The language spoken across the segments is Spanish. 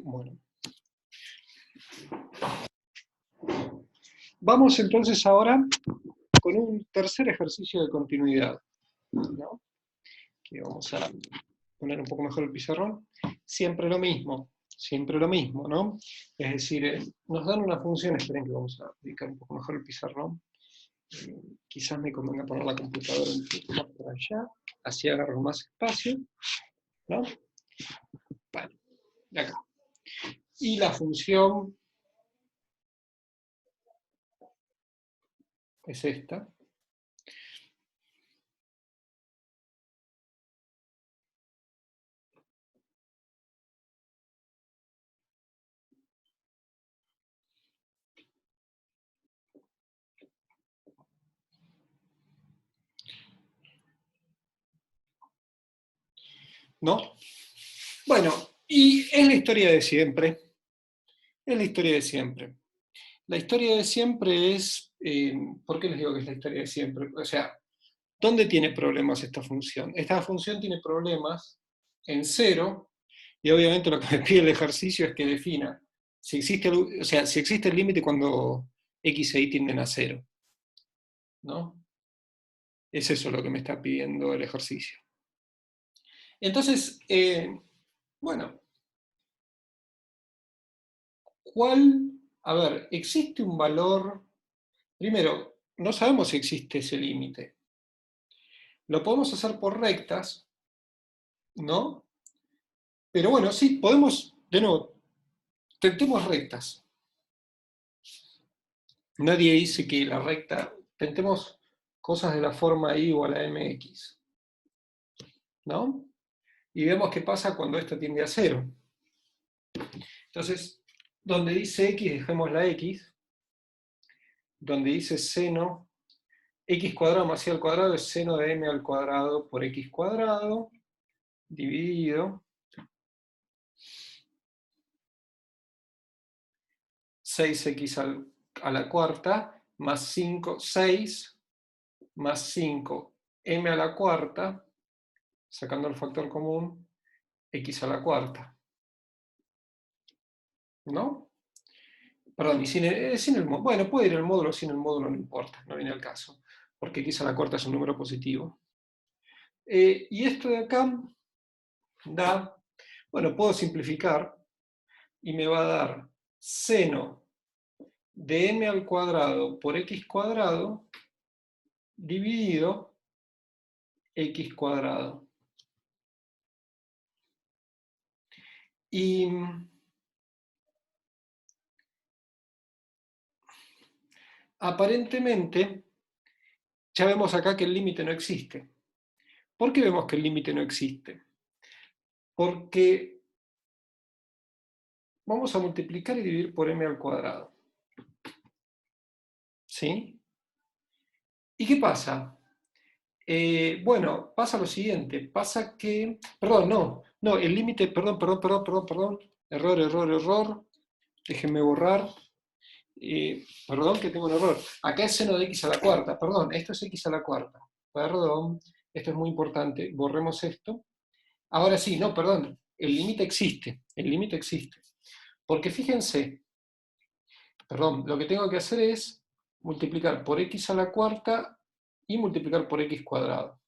Bueno. Vamos entonces ahora con un tercer ejercicio de continuidad, ¿no? Que vamos a poner un poco mejor el pizarrón. Siempre lo mismo, ¿no? Es decir, nos dan una función, esperen que vamos a ubicar un poco mejor el pizarrón. Quizás me convenga poner la computadora un poco más por allá, así agarro más espacio, ¿no? Bueno, de acá. Y la función es esta. ¿No? Bueno, y es la historia de siempre. Es la historia de siempre. La historia de siempre es, ¿por qué les digo que es la historia de siempre? O sea, ¿dónde tiene problemas esta función? Esta función tiene problemas en 0, y obviamente lo que me pide el ejercicio es que defina si existe, o sea, si existe el límite cuando x e y tienden a 0, ¿no? Es eso lo que me está pidiendo el ejercicio. Entonces, bueno, a ver, existe un valor, primero, no sabemos si existe ese límite. Lo podemos hacer por rectas, ¿no? Pero bueno, sí, podemos, de nuevo, tentemos rectas. Nadie dice que la recta, tentemos cosas de la forma y igual a mx, ¿no? Y vemos qué pasa cuando esto tiende a 0. Entonces, donde dice x, dejemos la x. Donde dice seno, x cuadrado más y al cuadrado es seno de m al cuadrado por x cuadrado, dividido 6x a la cuarta, más 5, 6, más 5, m a la cuarta, sacando el factor común, x a la cuarta. ¿No? Perdón, y sin el módulo. Bueno, puede ir el módulo, sin el módulo no importa, no viene al caso, porque x a la cuarta es un número positivo. Y esto de acá da, bueno, puedo simplificar, y me va a dar seno de m al cuadrado por x cuadrado dividido x cuadrado. Y aparentemente, ya vemos acá que el límite no existe. ¿Por qué vemos que el límite no existe? Porque vamos a multiplicar y dividir por m al cuadrado. ¿Sí? ¿Y qué pasa? Bueno, pasa lo siguiente, pasa que, perdón, no, el límite, perdón, error, déjenme borrar, perdón que tengo un error, acá es seno de x a la cuarta, perdón, esto es x a la cuarta, perdón, esto es muy importante, borremos esto, ahora sí, no, perdón, el límite existe, porque fíjense, perdón, lo que tengo que hacer es multiplicar por x a la cuarta y multiplicar por x cuadrado.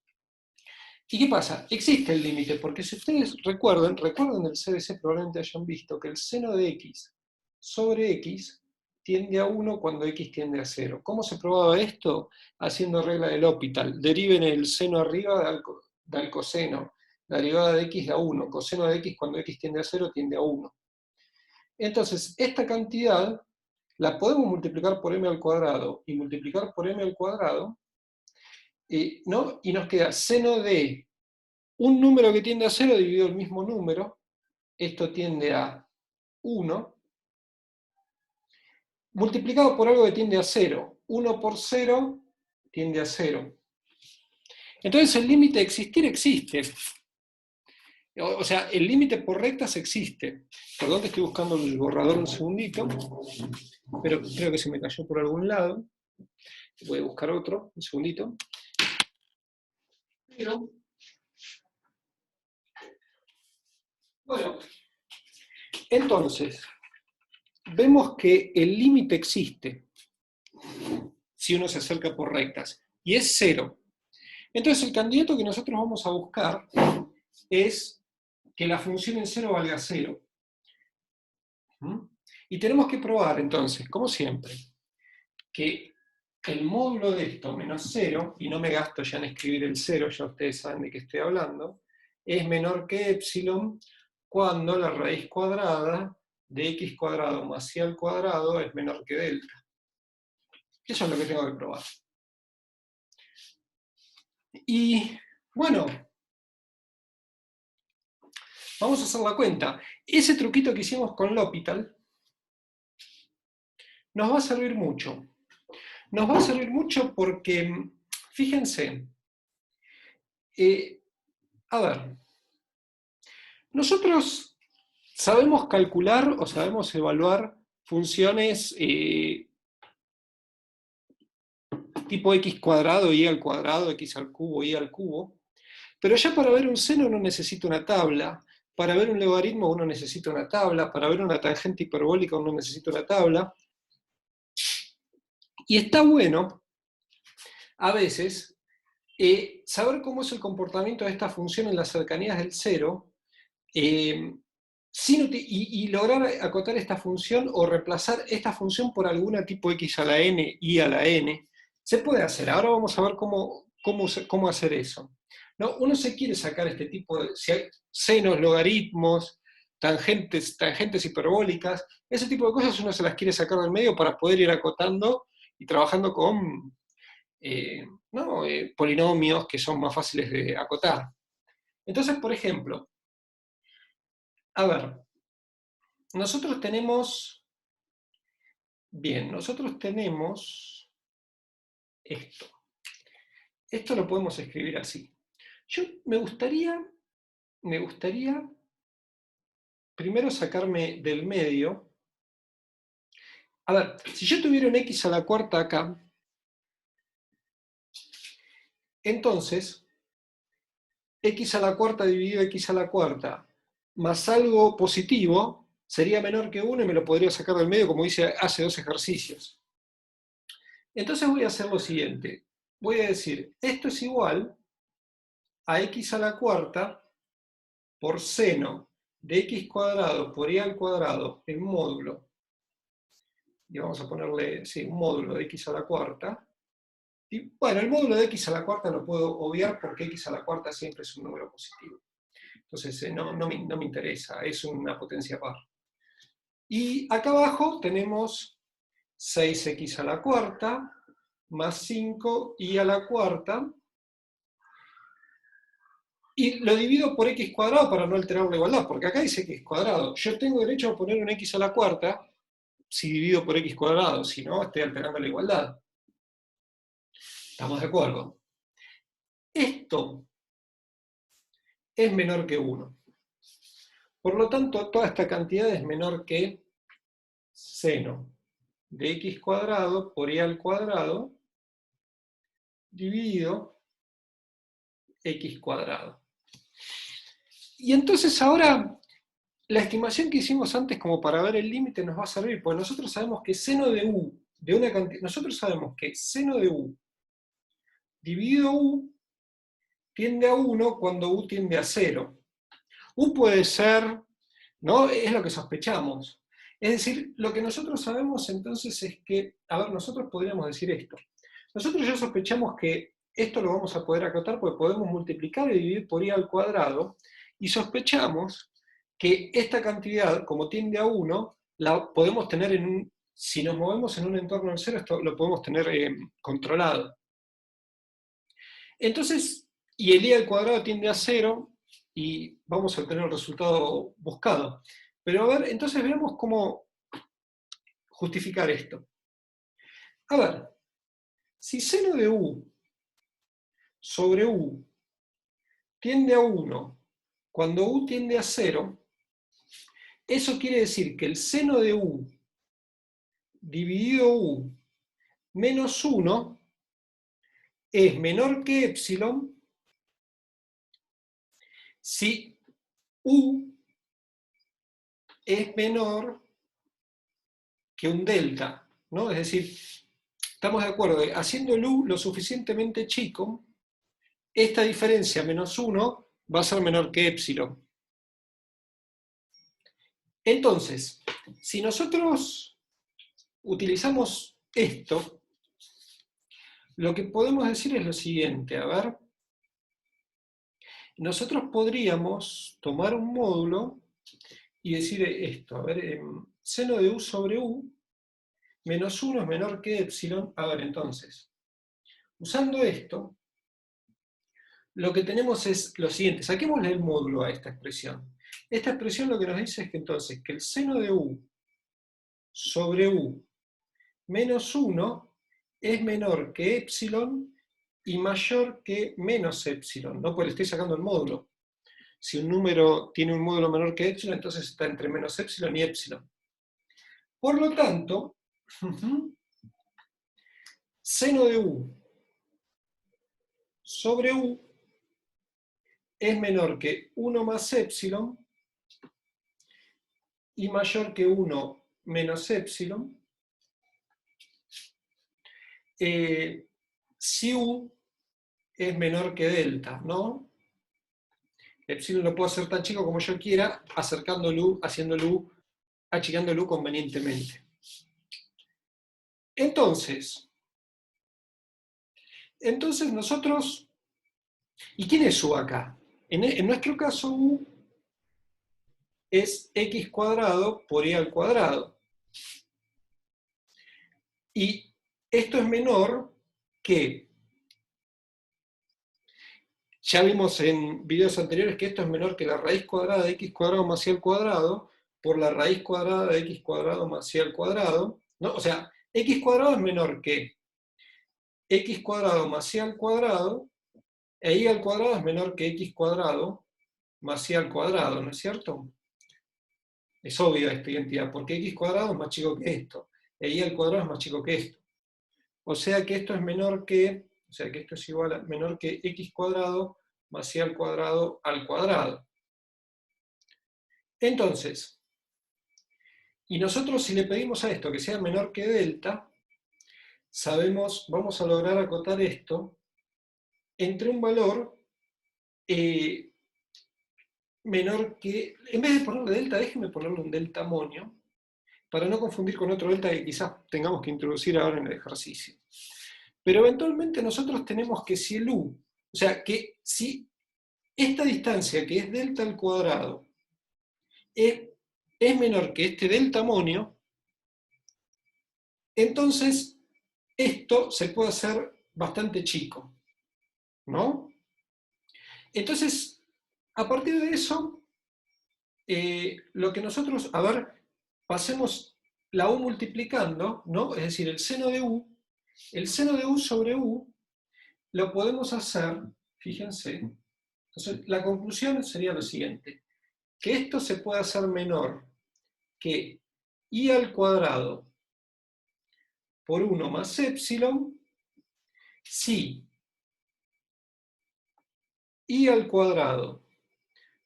¿Y qué pasa? Existe el límite, porque si ustedes recuerden el CBC, probablemente hayan visto que el seno de x sobre x tiende a 1 cuando x tiende a 0. ¿Cómo se probaba esto? Haciendo regla del L'Hopital. Deriven el seno arriba del coseno. La derivada de x da 1. Coseno de x cuando x tiende a 0 tiende a 1. Entonces, esta cantidad la podemos multiplicar por m al cuadrado y multiplicar por m al cuadrado, ¿no? Y nos queda seno de un número que tiende a 0 dividido el mismo número, esto tiende a 1, multiplicado por algo que tiende a 0. 1 por 0 tiende a 0. Entonces el límite de existir existe. O sea, el límite por rectas existe. Perdón que estoy buscando el borrador un segundito, pero creo que se me cayó por algún lado. Voy a buscar otro, un segundito. Pero, bueno, Entonces, vemos que el límite existe si uno se acerca por rectas, y es 0. Entonces, el candidato que nosotros vamos a buscar es que la función en 0 valga 0. Y tenemos que probar, entonces, como siempre, que el módulo de esto menos 0, y no me gasto ya en escribir el 0, ya ustedes saben de qué estoy hablando, es menor que epsilon cuando la raíz cuadrada de x cuadrado más y al cuadrado es menor que delta. Eso es lo que tengo que probar. Y, bueno, vamos a hacer la cuenta. Ese truquito que hicimos con L'Hopital nos va a servir mucho. Nos va a servir mucho porque, fíjense, a ver, nosotros sabemos calcular o sabemos evaluar funciones tipo x cuadrado, y al cuadrado, x al cubo, y al cubo, pero ya para ver un seno uno necesita una tabla, para ver un logaritmo uno necesita una tabla, para ver una tangente hiperbólica uno necesita una tabla, y está bueno, a veces, saber cómo es el comportamiento de esta función en las cercanías del cero, y lograr acotar esta función o reemplazar esta función por alguna tipo x a la n, y a la n. Se puede hacer. Ahora vamos a ver cómo hacer eso. ¿No? Uno se quiere sacar este tipo de si hay senos, logaritmos, tangentes hiperbólicas, ese tipo de cosas uno se las quiere sacar del medio para poder ir acotando y trabajando con ¿no? Polinomios que son más fáciles de acotar. Entonces, por ejemplo, a ver, nosotros tenemos esto. Esto lo podemos escribir así. Yo me gustaría primero sacarme del medio. A ver, si yo tuviera un x a la cuarta acá, entonces x a la cuarta dividido x a la cuarta más algo positivo sería menor que 1 y me lo podría sacar del medio como hice hace 2 ejercicios. Entonces voy a hacer lo siguiente. Voy a decir, esto es igual a x a la cuarta por seno de x cuadrado por y al cuadrado en módulo. Y vamos a ponerle, sí, un módulo de x a la cuarta. Y bueno, el módulo de x a la cuarta lo puedo obviar porque x a la cuarta siempre es un número positivo. Entonces no me interesa, es una potencia par. Y acá abajo tenemos 6x a la cuarta más 5y a la cuarta. Y lo divido por x cuadrado para no alterar la igualdad, porque acá dice x cuadrado. Yo tengo derecho a poner un x a la cuarta si divido por x cuadrado, si no, estoy alterando la igualdad. ¿Estamos de acuerdo? Esto es menor que 1. Por lo tanto, toda esta cantidad es menor que seno de x cuadrado por y al cuadrado dividido x cuadrado. Y entonces ahora, la estimación que hicimos antes como para ver el límite nos va a servir, porque nosotros sabemos que seno de u, de una cantidad, nosotros sabemos que seno de u dividido u tiende a 1 cuando u tiende a 0. U puede ser, ¿no? Es lo que sospechamos. Es decir, lo que nosotros sabemos entonces es que, a ver, nosotros podríamos decir esto. Nosotros ya sospechamos que esto lo vamos a poder acotar porque podemos multiplicar y dividir por i al cuadrado, y sospechamos que esta cantidad, como tiende a 1, la podemos tener en un, si nos movemos en un entorno del 0, esto lo podemos tener controlado. Entonces, y el i al cuadrado tiende a 0, y vamos a obtener el resultado buscado. Pero a ver, entonces veamos cómo justificar esto. A ver, si seno de u sobre u tiende a 1 cuando u tiende a 0, eso quiere decir que el seno de u dividido u menos 1 es menor que epsilon si u es menor que un delta, ¿no? Es decir, estamos de acuerdo, haciendo el u lo suficientemente chico, esta diferencia menos 1 va a ser menor que épsilon. Entonces, si nosotros utilizamos esto, lo que podemos decir es lo siguiente, a ver, nosotros podríamos tomar un módulo y decir esto, a ver, seno de u sobre u, menos 1 es menor que épsilon. A ver, entonces, usando esto, lo que tenemos es lo siguiente, saquémosle el módulo a esta expresión. Esta expresión lo que nos dice es que entonces, que el seno de u sobre u menos 1 es menor que épsilon y mayor que menos epsilon, ¿no? Porque le estoy sacando el módulo. Si un número tiene un módulo menor que epsilon, entonces está entre menos epsilon y epsilon. Por lo tanto, seno de u sobre u es menor que 1 más epsilon y mayor que 1 menos epsilon, si u es menor que delta, ¿no? Epsilon lo puedo hacer tan chico como yo quiera, acercándolo, haciéndolo, achicándolo convenientemente. Entonces nosotros, ¿y quién es u acá? En nuestro caso u es x cuadrado por y al cuadrado. Y esto es menor que, ya vimos en videos anteriores que esto es menor que la raíz cuadrada de x cuadrado más y al cuadrado por la raíz cuadrada de x cuadrado más y al cuadrado, ¿no? O sea, x cuadrado es menor que x cuadrado más y al cuadrado, e y al cuadrado es menor que x cuadrado más y al cuadrado, ¿no es cierto? Es obvia esta identidad, porque x cuadrado es más chico que esto, e y al cuadrado es más chico que esto. O sea que esto es menor que, o sea que esto es igual a menor que x cuadrado más y al cuadrado al cuadrado. Entonces, y nosotros si le pedimos a esto que sea menor que delta, sabemos, vamos a lograr acotar esto entre un valor menor que, en vez de ponerle delta, déjenme ponerle un delta monio, para no confundir con otro delta que quizás tengamos que introducir ahora en el ejercicio. Pero eventualmente nosotros tenemos que si el u, o sea, que si esta distancia que es delta al cuadrado es menor que este delta monio, entonces esto se puede hacer bastante chico, ¿no? Entonces, a partir de eso, lo que nosotros, a ver, pasemos la u multiplicando, ¿no? Es decir, el seno de u sobre u, lo podemos hacer, fíjense, entonces la conclusión sería lo siguiente, que esto se puede hacer menor que y al cuadrado por 1 más epsilon, si y al cuadrado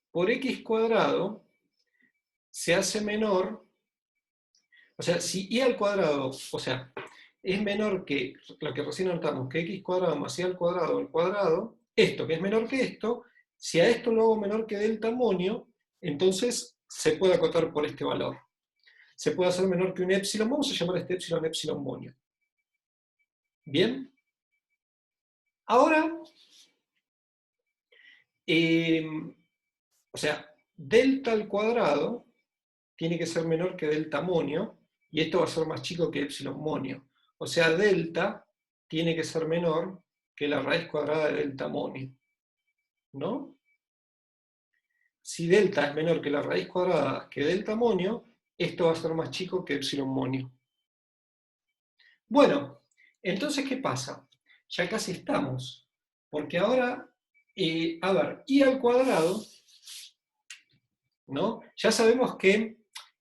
por x cuadrado se hace menor, o sea, si y al cuadrado, o sea, es menor que lo que recién notamos, que x cuadrado más y al cuadrado, esto que es menor que esto, si a esto lo hago menor que delta monio, entonces se puede acotar por este valor. Se puede hacer menor que un epsilon, vamos a llamar a este epsilon epsilon monio. ¿Bien? Ahora, o sea, delta al cuadrado tiene que ser menor que delta monio, y esto va a ser más chico que epsilon monio. O sea, delta tiene que ser menor que la raíz cuadrada de delta monio. ¿No? Si delta es menor que la raíz cuadrada que delta monio, esto va a ser más chico que epsilon monio. Bueno, entonces, ¿qué pasa? Ya casi estamos. Porque ahora, a ver, y al cuadrado, ¿no? Ya sabemos que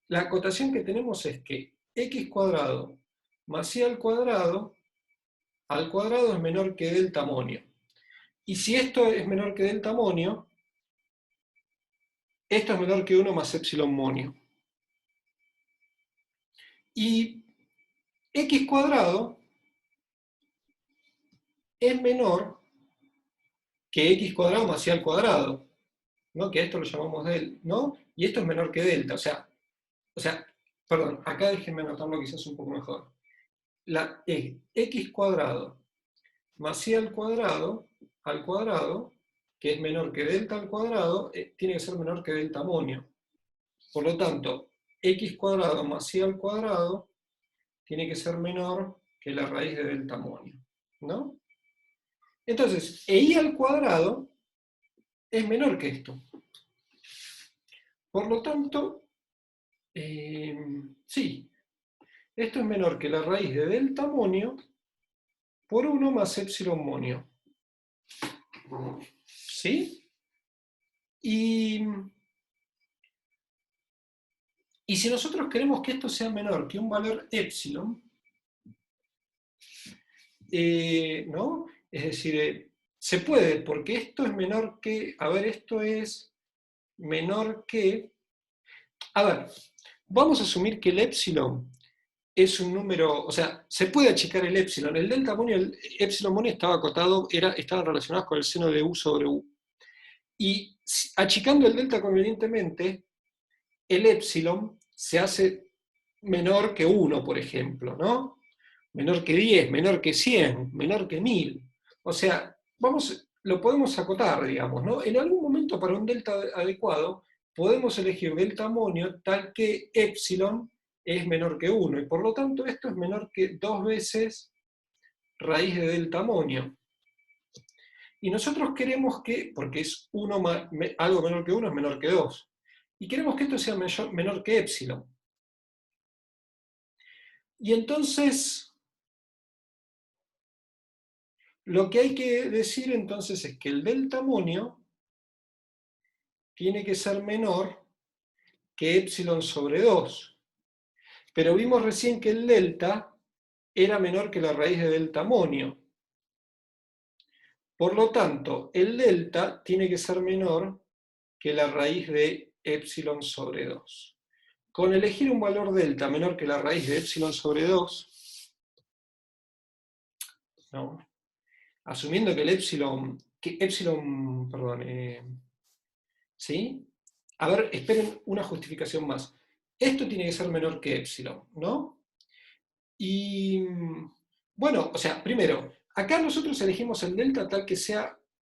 la acotación que tenemos es que x cuadrado más y al cuadrado es menor que delta monio. Y si esto es menor que delta monio, esto es menor que 1 más epsilon monio. Y x cuadrado es menor que x cuadrado más y al cuadrado, ¿no? Que a esto lo llamamos del, ¿no? Y esto es menor que delta, o sea, perdón, acá déjenme anotarlo quizás un poco mejor. X cuadrado más y al cuadrado, que es menor que delta al cuadrado, tiene que ser menor que delta monio. Por lo tanto, x cuadrado más y al cuadrado tiene que ser menor que la raíz de delta monio, ¿no? Entonces, y al cuadrado es menor que esto. Por lo tanto, sí, esto es menor que la raíz de delta monio por 1 más epsilon monio. ¿Sí? Y si nosotros queremos que esto sea menor que un valor epsilon, ¿no? Es decir, se puede, porque esto es menor que, a ver, esto es menor que, a ver, vamos a asumir que el epsilon es un número, o sea, se puede achicar el epsilon. El delta monio y el epsilon monio estaba acotado, estaban relacionados con el seno de u sobre u. Y achicando el delta convenientemente, el epsilon se hace menor que 1, por ejemplo, ¿no? Menor que 10, menor que 100, menor que 1000. O sea, lo podemos acotar, digamos, ¿no? En algún momento para un delta adecuado podemos elegir delta monio tal que epsilon es menor que 1, y por lo tanto esto es menor que 2 veces raíz de delta monio. Y nosotros queremos que, porque es algo menor que 1 es menor que 2, y queremos que esto sea menor que epsilon. Y entonces, lo que hay que decir entonces es que el delta monio tiene que ser menor que epsilon sobre 2. Pero vimos recién que el delta era menor que la raíz de delta monio. Por lo tanto, el delta tiene que ser menor que la raíz de epsilon sobre 2. Con elegir un valor delta menor que la raíz de epsilon sobre 2, ¿no? Asumiendo que ¿sí? A ver, esperen una justificación más. Esto tiene que ser menor que epsilon, ¿no? Y, bueno, o sea, primero, acá nosotros elegimos el delta tal que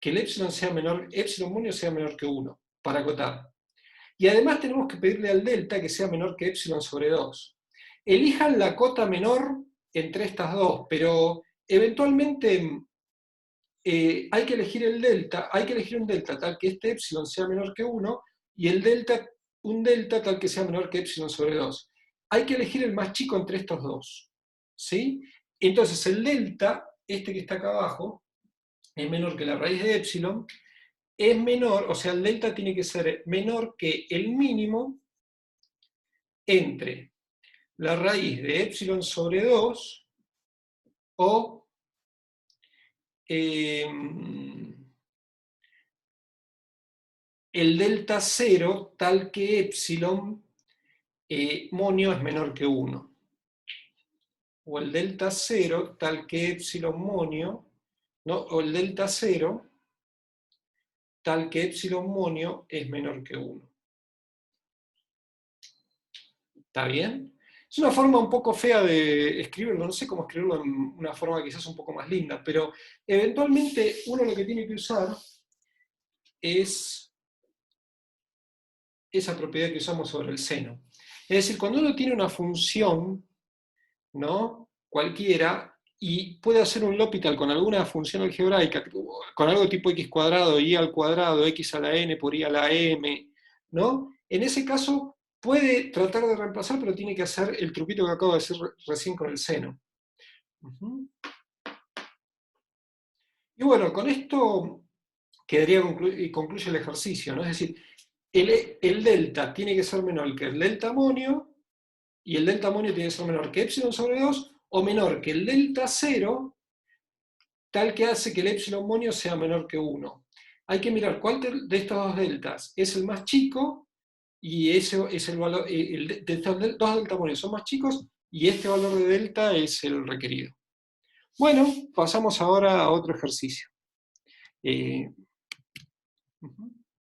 el epsilon sea menor, epsilon monio sea menor que 1, para acotar. Y además tenemos que pedirle al delta que sea menor que epsilon sobre 2. Elijan la cota menor entre estas dos, pero eventualmente hay que elegir un delta tal que este epsilon sea menor que 1 y un delta tal que sea menor que epsilon sobre 2. Hay que elegir el más chico entre estos dos, ¿sí? Entonces el delta, este que está acá abajo, es menor que la raíz de epsilon, es menor, o sea, el delta tiene que ser menor que el mínimo entre la raíz de epsilon sobre 2 o el delta 0 tal que epsilon monio es menor que 1. O el delta 0 tal que epsilon monio, ¿no? O el delta 0 tal que epsilon monio es menor que 1. ¿Está bien? Es una forma un poco fea de escribirlo, no sé cómo escribirlo en una forma quizás un poco más linda, pero eventualmente uno lo que tiene que usar es esa propiedad que usamos sobre el seno. Es decir, cuando uno tiene una función, ¿no? Cualquiera, y puede hacer un L'Hopital con alguna función algebraica, con algo tipo x cuadrado, y al cuadrado, x a la n por y a la m, ¿no? En ese caso puede tratar de reemplazar, pero tiene que hacer el truquito que acabo de decir recién con el seno. Y bueno, con esto quedaría concluye el ejercicio, ¿no? Es decir, el delta tiene que ser menor que el delta monio, y el delta monio tiene que ser menor que epsilon sobre 2, o menor que el delta 0, tal que hace que el epsilon monio sea menor que 1. Hay que mirar cuál de estos dos deltas es el más chico, y eso es el valor, de estos dos delta monios son más chicos, y este valor de delta es el requerido. Bueno, pasamos ahora a otro ejercicio. Ujú.